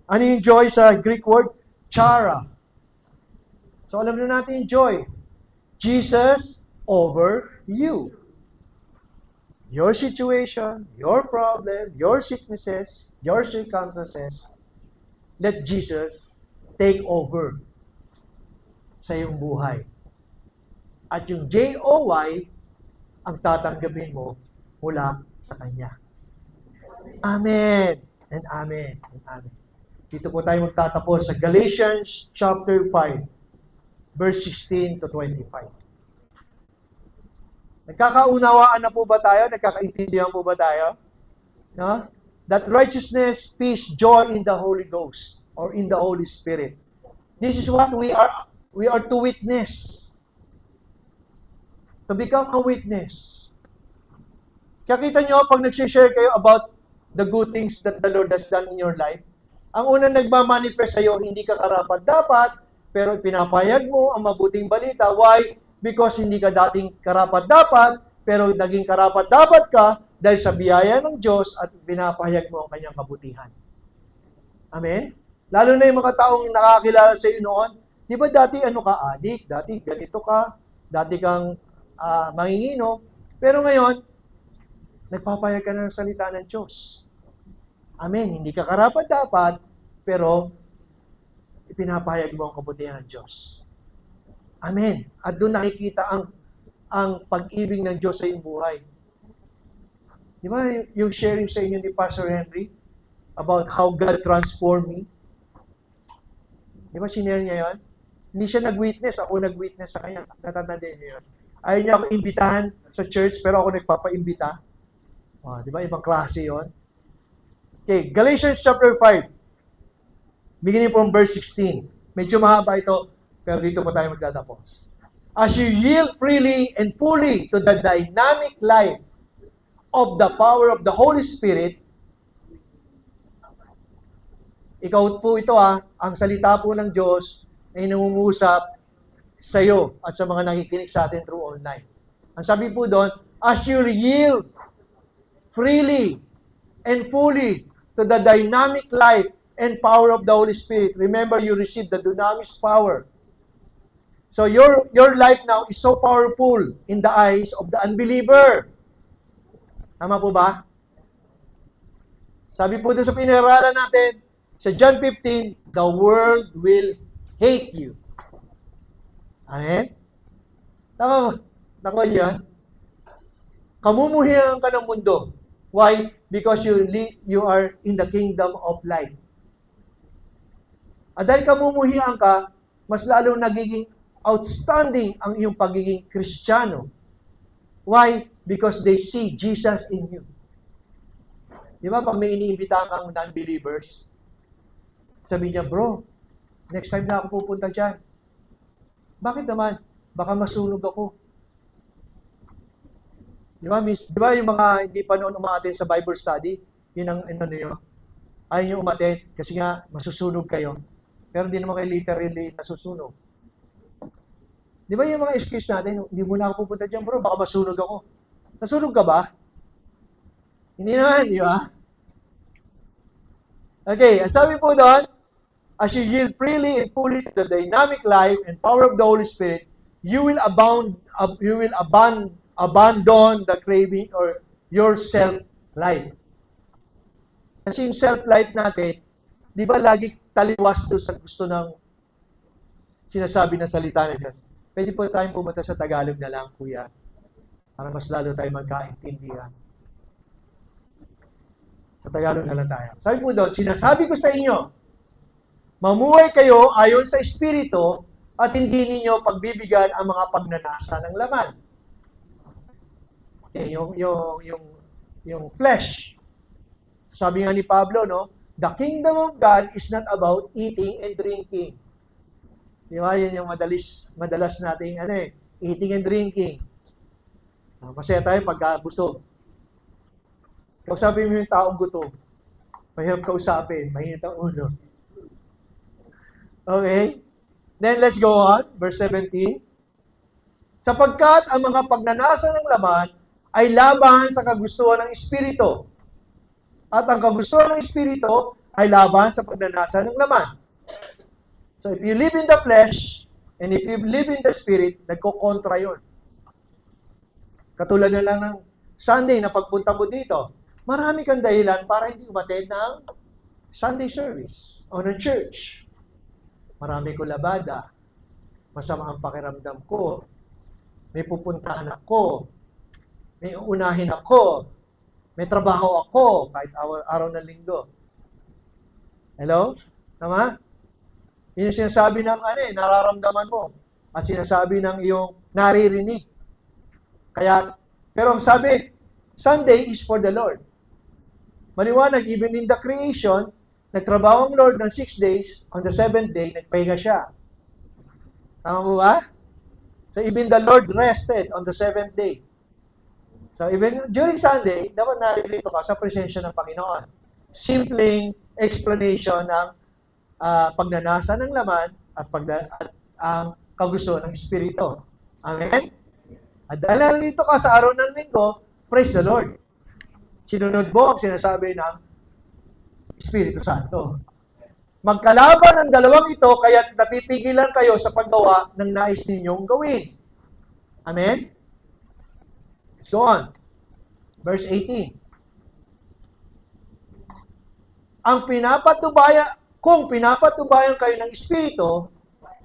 Ano yung joy sa Greek word? Chara. So alam na natin yung joy. Jesus over you. Your situation, your problem, your sicknesses, your circumstances, let Jesus take over sa iyong buhay. At yung J-O-Y ang tatanggapin mo mula sa Kanya. Amen. And amen. And amen. Dito po tayo magtatapos sa Galatians chapter 5, verse 16 to 25. Nagkakaunawaan na po ba tayo? Nagkakaintindihan po ba tayo? No? That righteousness, peace, joy in the Holy Ghost or in the Holy Spirit. This is what we are to witness. To become a witness. Kaya kita nyo, pag nag-share kayo about the good things that the Lord has done in your life, ang unang nagmamanifest sa'yo, hindi ka karapat-dapat, pero pinapayag mo ang mabuting balita. Why? Because hindi ka dating karapat-dapat, pero naging karapat-dapat ka dahil sa biyaya ng Diyos at pinapahayag mo ang kanyang kabutihan. Amen? Lalo na yung mga taong nakakilala sa iyo noon, di ba dati ano ka, adik, dati ganito ka, dati kang mangingino, pero ngayon, nagpapahayag ka na ng salita ng Diyos. Amen? Hindi ka karapat-dapat, pero ipinapahayag mo ang kabutihan ng Diyos. Amen. At doon nakikita ang pag-ibig ng Diyos sa iyong buhay. Di ba yung sharing sa inyo ni Pastor Henry about how God transformed me? Di ba sinare niya yan? Hindi siya nag-witness, ako nag-witness sa kanya. Natatandaan niyo yun. Ayaw niya ako imbitahan sa church, pero ako nagpapaimbita. Di ba? Ibang klase yon. Okay, Galatians chapter 5. Beginning from verse 16. Medyo mahaba ito, pero dito po tayo magtatapos. As you yield freely and fully to the dynamic life of the power of the Holy Spirit, ikaw po ito ang salita po ng Diyos ay nangungusap sa iyo at sa mga nakikinig sa atin through online. Ang sabi po doon, as you yield freely and fully to the dynamic life and power of the Holy Spirit, remember you received the dunamis power. So your life now is so powerful in the eyes of the unbeliever. Tama po ba? Sabi po doon sa pinag-aralan natin, sa John 15, the world will hate you. Amen? Tama ba? Tama yan? Kamumuhian ka ng mundo. Why? Because you are in the kingdom of light. At dahil kamumuhian ka, mas lalong nagiging outstanding ang iyong pagiging Kristiyano. Why? Because they see Jesus in you. Di ba, pag may iniimbitahan kang non-believers, sabi niya, bro, next time na ako pupunta dyan. Bakit naman? Baka masunog ako. Di ba, miss? Di ba yung mga hindi pa noon umaten sa Bible study, yun ang ano niyo? Ayaw nyo umaten kasi nga masusunog kayo. Pero hindi naman kayo literally nasusunog. Di ba yung mga excuse natin, hindi mo na ako pupunta dyan, bro, baka masunog ako. Nasunog ka ba? Hindi naman, di ba? Okay, ang sabi po doon, as you yield freely and fully to the dynamic life and power of the Holy Spirit, you will abandon the craving or your self-life. Kasi yung self-life natin, di ba lagi taliwas doon sa gusto ng sinasabi ng salita ng Diyos. Pwede po tayong pumunta sa Tagalog na lang, kuya, para mas lalo tayo magkaintindihan. Sa Tagalog na lang tayo. Sabi po doon, sinasabi ko sa inyo, mamuhay kayo ayon sa Espiritu at hindi ninyo pagbibigyan ang mga pagnanasa ng laman. Okay, yung flesh. Sabi nga ni Pablo, no, the kingdom of God is not about eating and drinking. Di ba? Yan yung madalas nating eating and drinking. Masaya tayo pagka busog. Kausapin mo yung taong gutom. Mahirap kausapin, mahirap ang ulo. Okay? Then let's go on, verse 17. Sapagkat ang mga pagnanasa ng laman ay laban sa kagustuhan ng Espiritu. At ang kagustuhan ng Espiritu ay laban sa pagnanasa ng laman. So if you live in the flesh, and if you live in the Spirit, nagko-kontra yun. Katulad na lang ng Sunday na pagpunta mo dito, marami kang dahilan para hindi umattend ng Sunday service o ng church. Marami ko labada, masama ang pakiramdam ko, may pupuntahan ako, may uunahin ako, may trabaho ako, kahit araw ng linggo. Hello? Tama? Yun yung sinasabi ng nararamdaman mo at sinasabi ng iyong naririnig. Kaya, pero ang sabi, Sunday is for the Lord. Maliwanag, even in the creation, nagtrabaho ang Lord ng 6 days, on the 7th day, nagpahinga siya. Tama mo ba? So even the Lord rested on the 7th day. So even during Sunday, dapat naririto ka sa presensya ng Panginoon. Simpleng explanation ng pagnanasa ng laman at ang kagustuhan ng Espiritu. Amen? At dahil narito ka sa araw ng linggo, praise the Lord. Sinunod mo ang sinasabi ng Espiritu Santo. Magkalaban ang dalawang ito, kaya napipigilan kayo sa paggawa ng nais ninyong gawin. Amen? Let's go on. Verse 18. Kung pinapatubayan kayo ng Espiritu,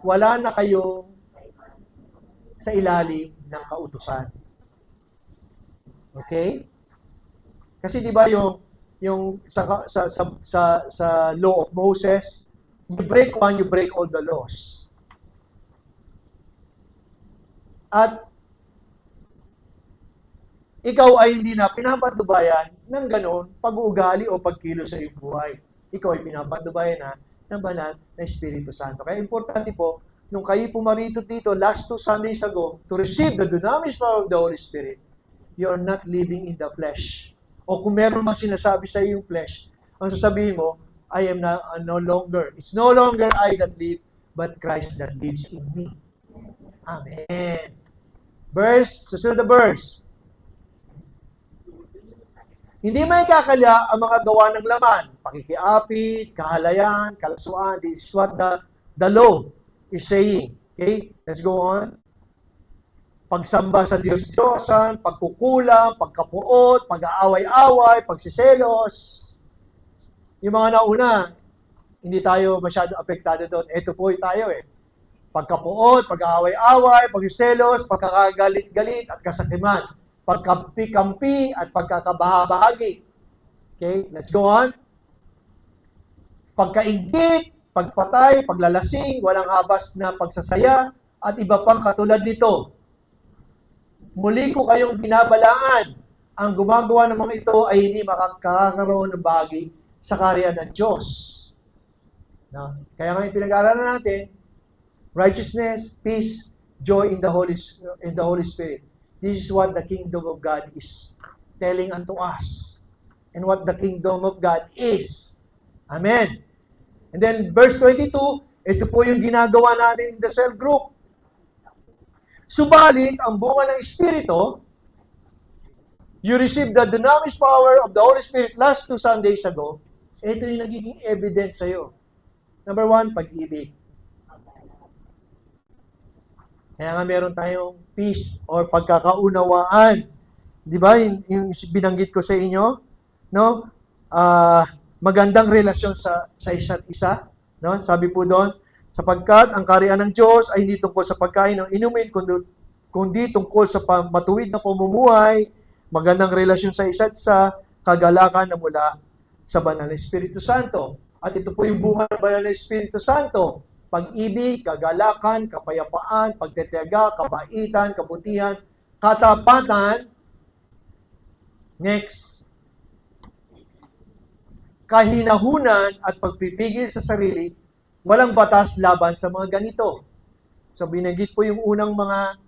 wala na kayo sa ilalim ng kautusan. Okay? Kasi di ba yung sa law of Moses, you break one, you break all the laws. At ikaw ay hindi na pinapatubayan ng ganon pag-uugali o pagkilo sa iyong buhay. Ikaw ay pinapatubayan na ng banal na Espiritu Santo. Kaya importante po, nung kayo pumarito dito last 2 Sundays ago to receive the dunamis power of the Holy Spirit, you are not living in the flesh. O kung meron mang sinasabi sa iyo yung flesh, ang sasabihin mo, I am no longer. It's no longer I that live, but Christ that lives in me. Amen. Susunod na verse. Hindi may kakalya ang mga gawa ng laman. Pakikiapit, kahalayan, kalasuan. This is what the law is saying. Okay? Let's go on. Pagsamba sa Diyos-Diyosan, pagkukulang, pagkapuot, pag-aaway-away, pagsiselos. Yung mga nauna, hindi tayo masyado apektado doon. Ito po tayo eh. Pagkapuot, pag-aaway-away, pagsiselos, pagkakagalit-galit at kasakiman. Pagkampi-kampi at pagkakabahabahagi. Okay, let's go on. Pagkaingit, pagpatay, paglalasing, walang habas na pagsasaya, at iba pang katulad nito. Muli ko kayong binabalaan, ang gumagawa ng mga ito ay hindi makakaroon ng bahagi sa kaharian ng Diyos. No? Kaya nga yung pinag-aaralan natin, righteousness, peace, joy in the Holy Spirit. This is what the kingdom of God is telling unto us. And what the kingdom of God is. Amen. And then verse 22, ito po yung ginagawa natin in the cell group. Subalit, ang bunga ng Espiritu, you received the dunamis power of the Holy Spirit last 2 Sundays ago. Ito yung nagiging evidence sa'yo. Number 1, pag-ibig. Kaya nga meron tayong peace or pagkakaunawaan. Di ba? Yung binanggit ko sa inyo, no? Magandang relasyon sa isa't isa, no? Sabi po doon, sapagkat ang kaharian ng Diyos ay hindi tungkol sa pagkain o inumin, kundi tungkol sa matuwid na pamumuhay, magandang relasyon sa isa't isa, kagalakan na mula sa banal na Espiritu Santo. At ito po yung bunga ng banal na Espiritu Santo. Pag-ibig, kagalakan, kapayapaan, pagtitiyaga, kabaitan, kabutihan, katapatan. Next. Kahinahunan at pagpipigil sa sarili, walang batas laban sa mga ganito. So, binanggit po yung unang mga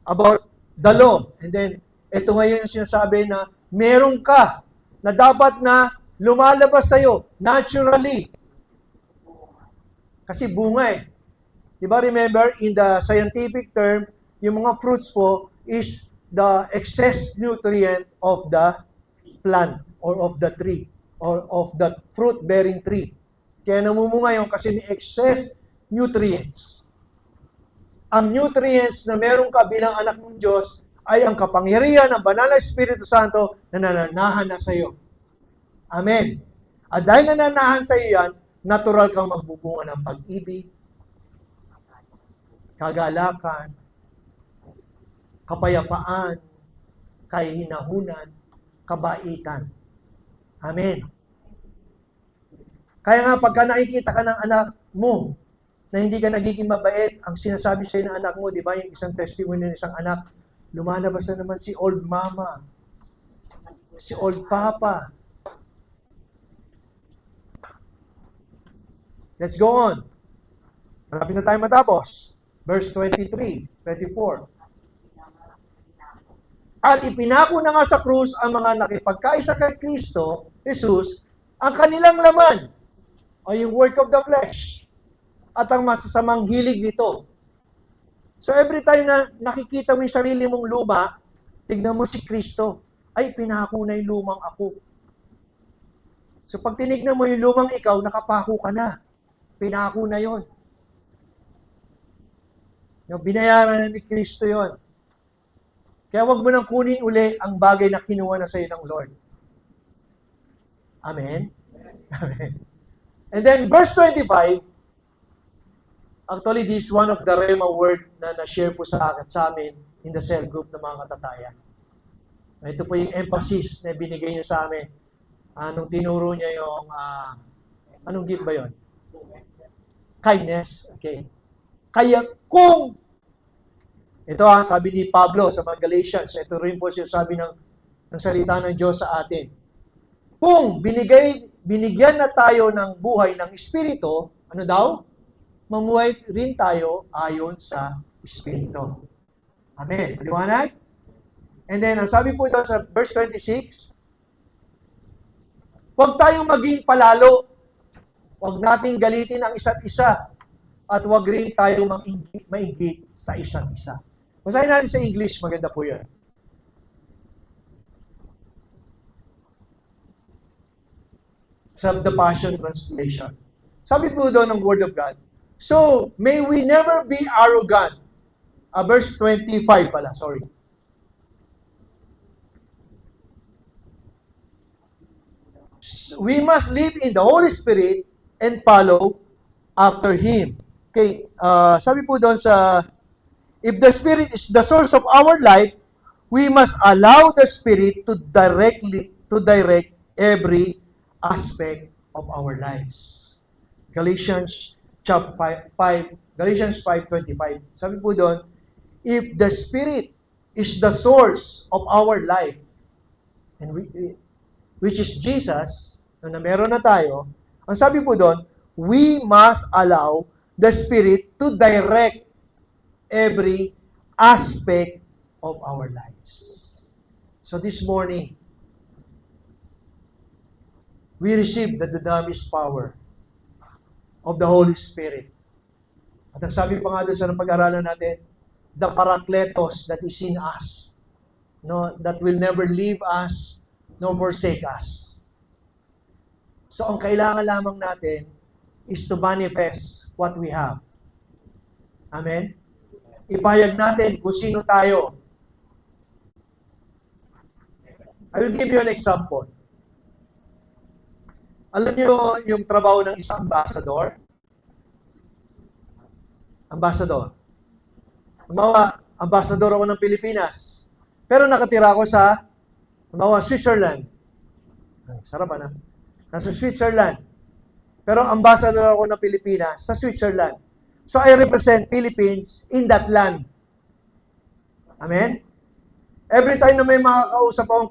about the law. And then, ito ngayon yung sinasabi na meron ka na dapat na lumalabas sa'yo naturally. Kasi bunga eh. Diba, remember, in the scientific term, yung mga fruits po is the excess nutrient of the plant or of the tree or of the fruit-bearing tree. Kaya namumunga yun kasi may excess nutrients. Ang nutrients na meron ka bilang anak ng Diyos ay ang kapangyarihan ng Banal na Espiritu Santo na nananahan na sa iyo. Amen. At dahil nananahan sa iyo yan, natural kang magbubunga ng pag-ibig, kagalakan, kapayapaan, kahinahunan, kabaitan. Amen. Kaya nga, pagka nakikita ka ng anak mo na hindi ka nagiging mabait, ang sinasabi sa'yo ng anak mo, di ba, yung isang testimony ng isang anak, lumalabas na naman si old mama, si old papa. Let's go on. Marapit na tayo matapos. Verse 23, 24. At ipinako na nga sa krus ang mga nakipagkaisa kay Kristo, Jesus, ang kanilang laman, ay yung work of the flesh, at ang masasamang hilig nito. So every time na nakikita mo yung sarili mong luma, tignan mo si Kristo, ay pinako na yung lumang ako. So pag tinignan mo yung lumang ikaw, nakapako ka na. Pinako na yon. Yung binayaran na ni Kristo yon. Kaya wag mo nang kunin uli ang bagay na kinuha na sa iyo ng Lord. Amen? Amen. And then verse 25, actually this is one of the Rhema word na na-share po sa amin in the cell group ng mga katatayan. Ito po yung emphasis na binigay niya sa amin. Nung tinuro niya yung, anong gift ba yon? Kindness. Okay. Kaya kung Ito sabi ni Pablo sa mga Galatians, ito rin po siya sabi ng salita ng Diyos sa atin. Kung binigyan na tayo ng buhay ng Espiritu, ano daw? Mamuhay rin tayo ayon sa Espiritu. Amen. Paliwanag? And then, ang sabi po ito sa verse 26, huwag tayong maging palalo. Huwag nating galitin ang isa't isa. At huwag rin tayong mainggit sa isa't isa. Basahin natin sa English, maganda po yan. Sa The Passion Translation. Sabi po doon ng Word of God, so, may we never be arrogant. Verse 25 pala, sorry. We must live in the Holy Spirit and follow after Him. Okay, sabi po doon sa, if the Spirit is the source of our life, we must allow the Spirit to direct every aspect of our lives. Galatians 5:25. Sabi po doon, if the Spirit is the source of our life, and which is Jesus, na meron na tayo, ang sabi po doon, we must allow the Spirit to direct every aspect of our lives. So this morning, we receive the dunamis power of the Holy Spirit. At ang sabi pa nga doon sa pag-aralan natin, the Parakletos that is in us, no, that will never leave us nor forsake us. So ang kailangan lamang natin is to manifest what we have. Amen? Ipahayag natin kung sino tayo. I will give you an example. Alam niyo yung trabaho ng isang ambassador? Ambassador. Ambassador ako ng Pilipinas. Pero nakatira ako sa Switzerland. Sarap na. Nasa Switzerland. Pero ambassador ako ng Pilipinas sa Switzerland. So I represent Philippines in that land. Amen? Every time na may makakausap akong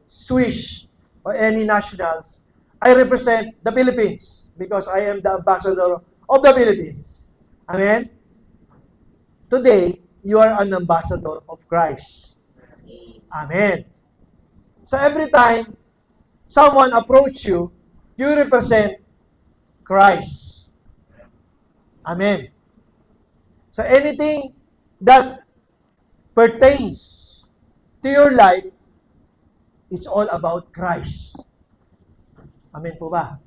Swiss or any nationals, I represent the Philippines because I am the ambassador of the Philippines. Amen? Today, you are an ambassador of Christ. Amen. So every time someone approach you, you represent Christ. Amen. So anything that pertains to your life, it's all about Christ. Amen po ba?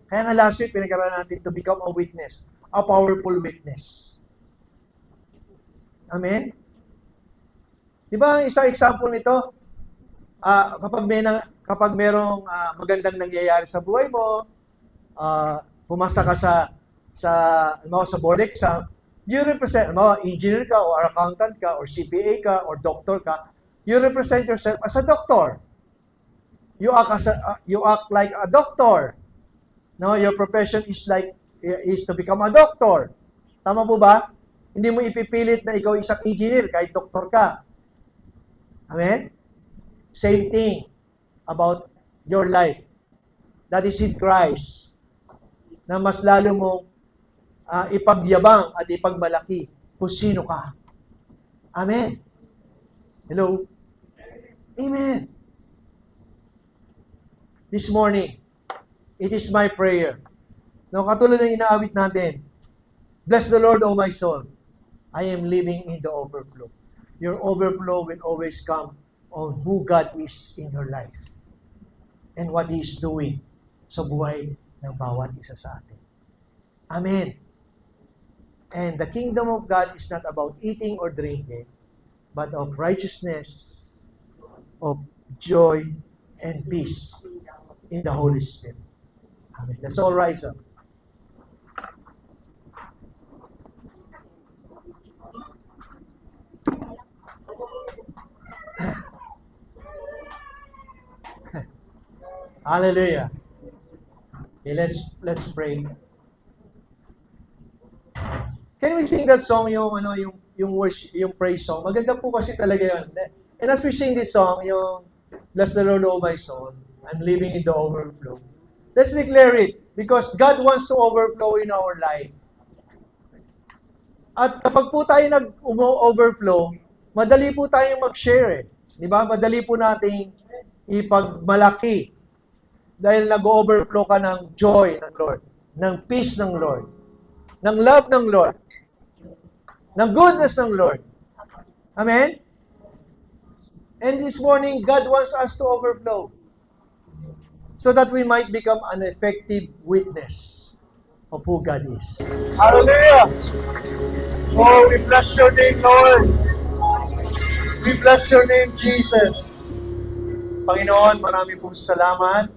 Kaya nga last week, pinag-aralan natin to become a witness, a powerful witness. Amen? Di ba, isang example nito, kapag merong magandang nangyayari sa buhay mo, pumasa ka sa board exam, you represent, engineer ka, or accountant ka, or CPA ka, or doctor ka, you represent yourself as a doctor. You act like a doctor. No, your profession is to become a doctor. Tama po ba? Hindi mo ipipilit na ikaw isang engineer kahit doktor ka. Amen? Same thing about your life. That is in Christ. Na mas lalo mong ipagyabang at ipagmalaki kung sino ka. Amen? Hello? Amen. This morning, it is my prayer. No, katulad ng inaawit natin, bless the Lord, O my soul. I am living in the overflow. Your overflow will always come on who God is in your life and what He is doing sa buhay ng bawat isa sa atin. Amen. And the kingdom of God is not about eating or drinking, but of righteousness, of joy, and peace in the Holy Spirit. Amen. Let's all rise up. Hallelujah. Okay, let's pray. Can we sing that song yung yung worship, yung praise song. Maganda po kasi talaga yun. And as we sing this song, yung Bless the Lord, O my soul, I'm living in the overflow. Let's declare it because God wants to overflow in our life. At kapag po tayo nag-overflow, madali po tayong mag-share eh. Di ba? Madali po nating ipagmalaki dahil nag-overflow ka ng joy ng Lord, ng peace ng Lord, ng love ng Lord, ng goodness ng Lord. Amen? And this morning, God wants us to overflow so that we might become an effective witness of who God is. Hallelujah! Oh, we bless your name, Lord. We bless your name, Jesus. Panginoon, marami pong salamat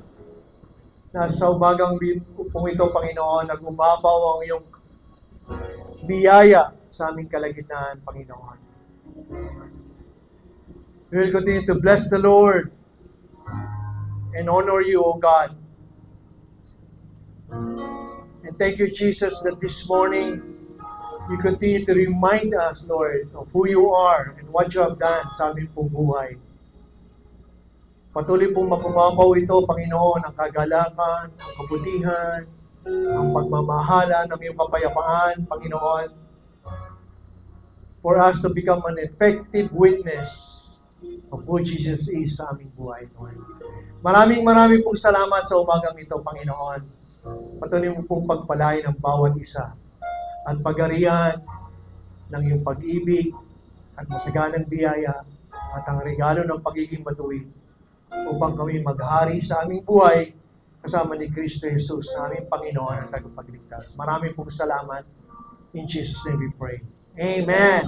na sa umagang pong ito, Panginoon, nag-umabaw ang iyong biyaya sa aming kalagitnaan, Panginoon. We will continue to bless the Lord and honor you, O God. And thank you, Jesus, that this morning you continue to remind us, Lord, of who you are and what you have done sa aming pong buhay. Patuloy pong mapumapaw ito, Panginoon, ang kagalakan, ang kabutihan, ang pagmamahala ng iyong kapayapaan, Panginoon, for us to become an effective witness of who Jesus is sa aming buhay, Lord. Maraming pong salamat sa umagang ito, Panginoon. Patuloy mo pong pagpalain ang bawat isa at pagarian ng iyong pag-ibig at masaganang biyaya at ang regalo ng pagiging matuwid upang kami maghari sa aming buhay kasama ni Kristo Jesus na aming Panginoon at tagapagligtas. Maraming pong salamat. In Jesus' name we pray. Amen.